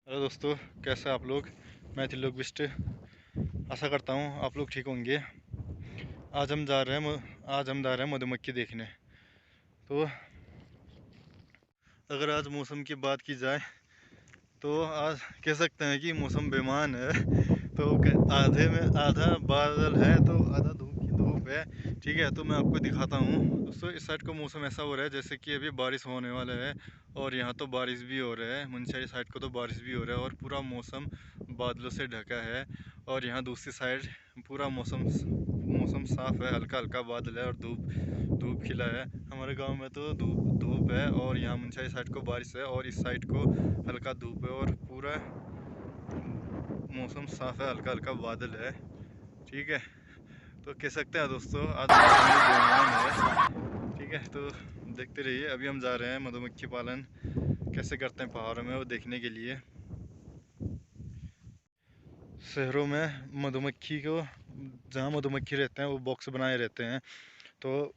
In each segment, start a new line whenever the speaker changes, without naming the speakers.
Hello दोस्तों, कैसे हैं आप लोग। मैं त्रिलोक बिष्ट। आशा करता हूँ आप लोग ठीक होंगे। आज हम जा रहे हैं मधुमक्खी देखने। तो अगर आज मौसम की बात की जाए तो आज कह सकते हैं कि मौसम बेमान है। तो आधे में आधा बादल है तो आधा धूप की धूप है। ठीक है, तो मैं आपको दिखाता हूँ। दोस्तों, इस साइड का मौसम ऐसा हो रहा है जैसे कि अभी बारिश होने वाला है। और यहाँ तो बारिश भी हो रहा है, मुंशियारी साइड को तो बारिश भी हो रहा है और पूरा मौसम बादलों से ढका है। और यहाँ दूसरी साइड पूरा मौसम मौसम साफ है, हल्का हल्का बादल है और धूप धूप खिला है। हमारे गांव में तो धूप धूप है और यहाँ मुंशियारी साइड को बारिश है और इस साइड को हल्का धूप है और पूरा मौसम साफ है, हल्का हल्का बादल है। ठीक है, तो कह सकते हैं दोस्तों आज मौसम भी बेमान है। ठीक है, तो देखते रहिए। अभी हम जा रहे हैं मधुमक्खी पालन कैसे करते हैं पहाड़ों में वो देखने के लिए। शहरों में मधुमक्खी को, जहाँ मधुमक्खी रहते हैं वो बॉक्स बनाए रहते हैं। तो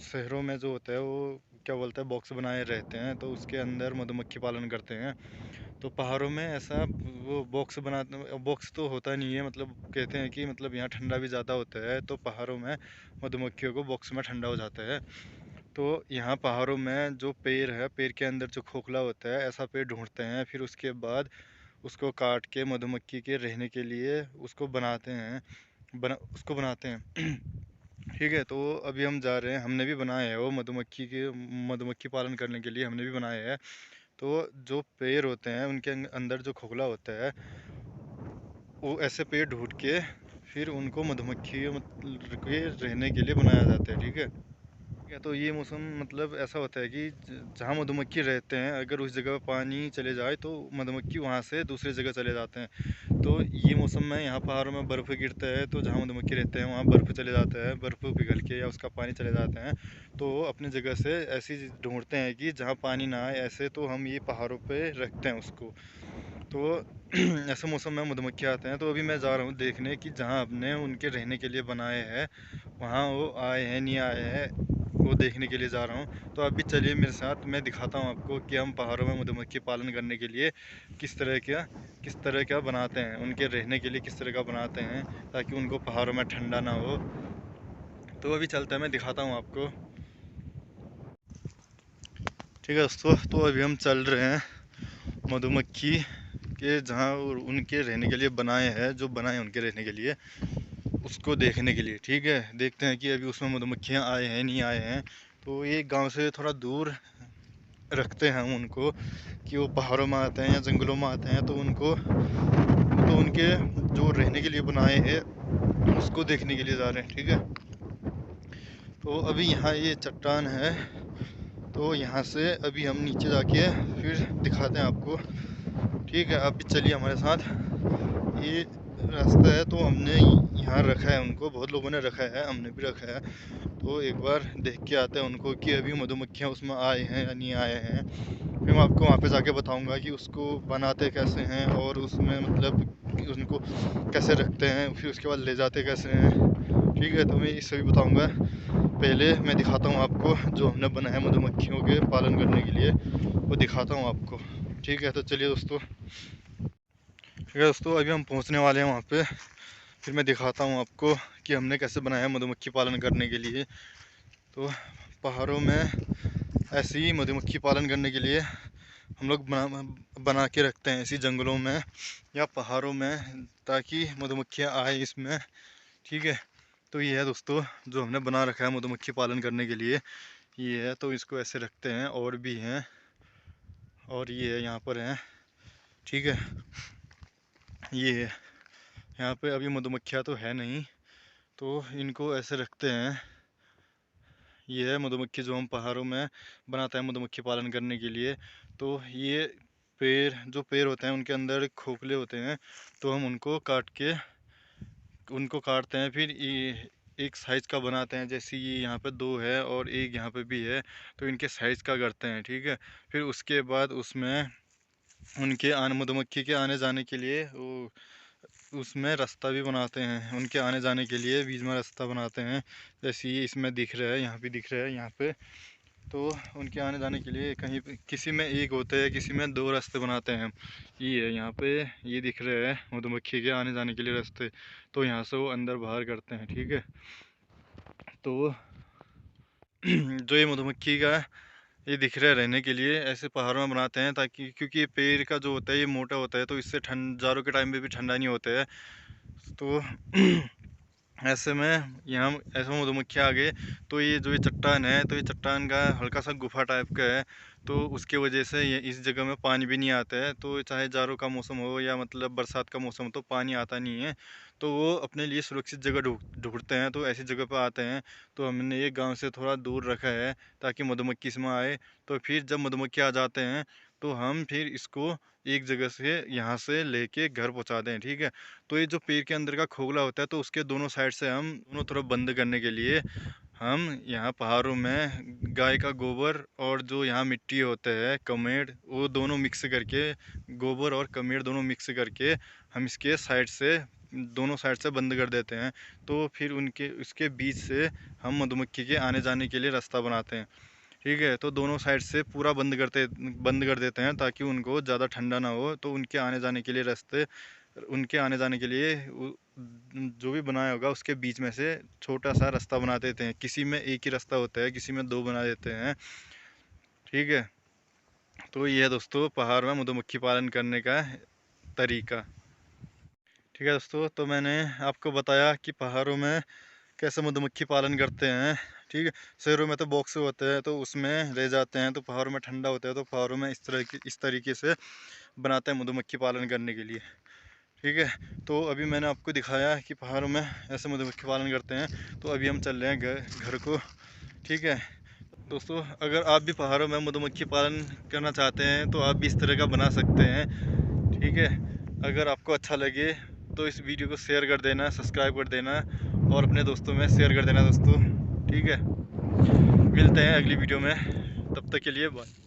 शहरों में जो होता है वो क्या बोलते हैं, बॉक्स बनाए रहते हैं, तो उसके अंदर मधुमक्खी पालन करते हैं। तो पहाड़ों में ऐसा वो बॉक्स तो होता नहीं है। मतलब कहते हैं कि मतलब यहाँ ठंडा भी ज़्यादा होता है, तो पहाड़ों में मधुमक्खियों को बॉक्स में ठंडा हो जाता है। तो यहाँ पहाड़ों में जो पेड़ है, पेड़ के अंदर जो खोखला होता है, ऐसा पेड़ ढूंढते हैं। फिर उसके बाद उसको काट के मधुमक्खी के रहने के लिए उसको बनाते हैं, उसको बनाते हैं। ठीक है, तो अभी हम जा रहे हैं, हमने भी बनाया है वो मधुमक्खी पालन करने के लिए हमने भी बनाया है। तो जो पेड़ होते हैं उनके अंदर जो खोखला होता है, वो ऐसे पेड़ ढूंढ के फिर उनको मधुमक्खी के रहने के लिए बनाया जाता है। ठीक है। ठीक है, तो ये मौसम मतलब ऐसा होता है कि जहाँ मधुमक्खी रहते हैं, अगर उस जगह पानी चले जाए तो मधुमक्खी वहाँ से दूसरी जगह चले जाते हैं। तो ये मौसम में यहाँ पहाड़ों में बर्फ़ गिरता है, तो जहाँ मधुमक्खी रहते हैं वहाँ बर्फ़ चले जाता है, बर्फ़ पिघल के या उसका पानी चले जाते हैं। तो वो अपनी जगह से ऐसी ढूंढते हैं कि जहाँ पानी ना आए, ऐसे तो हम ये पहाड़ों पे रखते हैं उसको। तो ऐसे मौसम में मधुमक्खी आते हैं। तो अभी मैं जा रहा हूँ देखने कि जहाँ हमने उनके रहने के लिए बनाए हैं वहाँ वो आए हैं नहीं आए हैं, वो देखने के लिए जा रहा हूँ। तो आप भी चलिए मेरे साथ, मैं दिखाता हूँ आपको कि हम पहाड़ों में मधुमक्खी पालन करने के लिए किस तरह का बनाते हैं, उनके रहने के लिए किस तरह का बनाते हैं, ताकि उनको पहाड़ों में ठंडा ना हो। तो अभी चलता है, मैं दिखाता हूँ आपको। ठीक है दोस्तों, तो अभी हम चल रहे हैं मधुमक्खी के जहाँ उनके रहने के लिए बनाए हैं, जो बनाए हैं उनके रहने के लिए, उसको देखने के लिए। ठीक है, देखते हैं कि अभी उसमें मधुमक्खियाँ आए हैं नहीं आए हैं। तो ये गांव से थोड़ा दूर रखते हैं हम उनको, कि वो पहाड़ों में आते हैं या जंगलों में आते हैं, तो उनके जो रहने के लिए बनाए हैं उसको देखने के लिए जा रहे हैं। ठीक है, तो अभी यहाँ ये चट्टान है, तो यहाँ से अभी हम नीचे जाके फिर दिखाते हैं आपको। ठीक है, आप भी चलिए हमारे साथ। ये रास्ता है, तो हमने यहाँ रखा है उनको, बहुत लोगों ने रखा है, हमने भी रखा है। तो एक बार देख के आते हैं उनको कि अभी मधुमक्खियाँ उसमें आए हैं या नहीं आए हैं। फिर मैं आपको वहाँ पे जाके बताऊँगा कि उसको बनाते कैसे हैं और उसमें मतलब कि उनको कैसे रखते हैं, फिर उसके बाद ले जाते कैसे हैं। ठीक है, तो मैं ये सभी बताऊँगा। पहले मैं दिखाता हूँ आपको जो हमने बनाया है मधुमक्खियों के पालन करने के लिए, वो दिखाता हूँ आपको। ठीक है, तो चलिए दोस्तों। ठीक है दोस्तों, अभी हम पहुँचने वाले हैं वहाँ पे। फिर मैं दिखाता हूँ आपको कि हमने कैसे बनाया है मधुमक्खी पालन करने के लिए। तो पहाड़ों में ऐसे ही मधुमक्खी पालन करने के लिए हम लोग बना के रखते हैं, ऐसी जंगलों में या पहाड़ों में, ताकि मधुमक्खियाँ आए इसमें। ठीक है, तो ये है दोस्तों जो हमने बना रखा है मधुमक्खी पालन करने के लिए। ये है, तो इसको ऐसे रखते हैं। और भी हैं, और ये है यहाँ पर हैं। ठीक है, ये है यहाँ पे। अभी मधुमक्खियाँ तो है नहीं, तो इनको ऐसे रखते हैं। ये है मधुमक्खी जो हम पहाड़ों में बनाते हैं मधुमक्खी पालन करने के लिए। तो ये पेड़ होते हैं उनके अंदर खोखले होते हैं, तो हम उनको काटते हैं। फिर ये एक साइज का बनाते हैं, जैसे ये यहाँ पे दो है और एक यहाँ पे भी है, तो इनके साइज का करते हैं। ठीक है, फिर उसके बाद उसमें उनके आने मधुमक्खी के आने जाने के लिए वो उसमें रास्ता भी बनाते हैं, उनके आने जाने के लिए बीच में रास्ता बनाते हैं। जैसे ये इसमें दिख रहा है, यहाँ पे दिख रहा है, यहाँ पे तो उनके आने जाने के लिए कहीं पे किसी में एक होते हैं, किसी में दो रास्ते बनाते हैं। ये है यहाँ पे, ये दिख रहे हैं मधुमक्खी के आने जाने के लिए रास्ते। तो यहाँ से वो अंदर बाहर करते हैं, ठीक है। तो जो ये मधुमक्खी का ये दिख रहा है रहने के लिए ऐसे पहाड़ों में बनाते हैं, ताकि क्योंकि ये पेड़ का जो होता है ये मोटा होता है, तो इससे ठंड जाड़ों के टाइम में भी ठंडा नहीं होता है। तो ऐसे में यहाँ ऐसे मधुमक्खी आ गए, तो ये जो ये चट्टान है, तो ये चट्टान का हल्का सा गुफा टाइप का है। तो उसके वजह से ये इस जगह में पानी भी नहीं आता है। तो चाहे जाड़ों का मौसम हो या मतलब बरसात का मौसम हो, तो पानी आता नहीं है। तो वो अपने लिए सुरक्षित जगह ढूंढते हैं, तो ऐसी जगह पर आते हैं। तो हमने ये गांव से थोड़ा दूर रखा है ताकि मधुमक्खी इसमें आए। तो फिर जब मधुमक्खी आ जाते हैं, तो हम फिर इसको एक जगह से यहाँ से लेके घर पहुँचा दें, ठीक है। तो ये जो पेड़ के अंदर का खोखला होता है, तो उसके दोनों साइड से हम दोनों तरफ बंद करने के लिए हम यहाँ पहाड़ों में गाय का गोबर और जो यहाँ मिट्टी होता है कमेड़, वो दोनों मिक्स करके, गोबर और कमेड़ दोनों मिक्स करके हम इसके साइड से दोनों साइड से बंद कर देते हैं। तो फिर उनके उसके बीच से हम मधुमक्खी के आने जाने के लिए रास्ता बनाते हैं, ठीक है। तो दोनों साइड से पूरा बंद कर देते हैं ताकि उनको ज़्यादा ठंडा ना हो। तो उनके आने जाने के लिए रास्ते, उनके आने जाने के लिए जो भी बनाया होगा उसके बीच में से छोटा सा रास्ता बना देते हैं। किसी में एक ही रास्ता होता है, किसी में दो बना देते हैं, ठीक है। तो ये है दोस्तों पहाड़ में मधुमक्खी पालन करने का तरीका, ठीक है दोस्तों। तो मैंने आपको बताया कि पहाड़ों में कैसे मधुमक्खी पालन करते हैं, ठीक है। शहरों में तो बॉक्स होते हैं, तो उसमें रह जाते हैं। तो पहाड़ों में ठंडा होता है, तो पहाड़ों में इस तरीके से बनाते हैं मधुमक्खी पालन करने के लिए, ठीक है। तो अभी मैंने आपको दिखाया कि पहाड़ों में ऐसे मधुमक्खी पालन करते हैं। तो अभी हम चल रहे हैं घर को, ठीक है दोस्तों। अगर आप भी पहाड़ों में मधुमक्खी पालन करना चाहते हैं, तो आप भी इस तरह का बना सकते हैं, ठीक है। अगर आपको अच्छा लगे तो इस वीडियो को शेयर कर देना, सब्सक्राइब कर देना और अपने दोस्तों में शेयर कर देना दोस्तों, ठीक है। मिलते हैं अगली वीडियो में, तब तक के लिए बाय।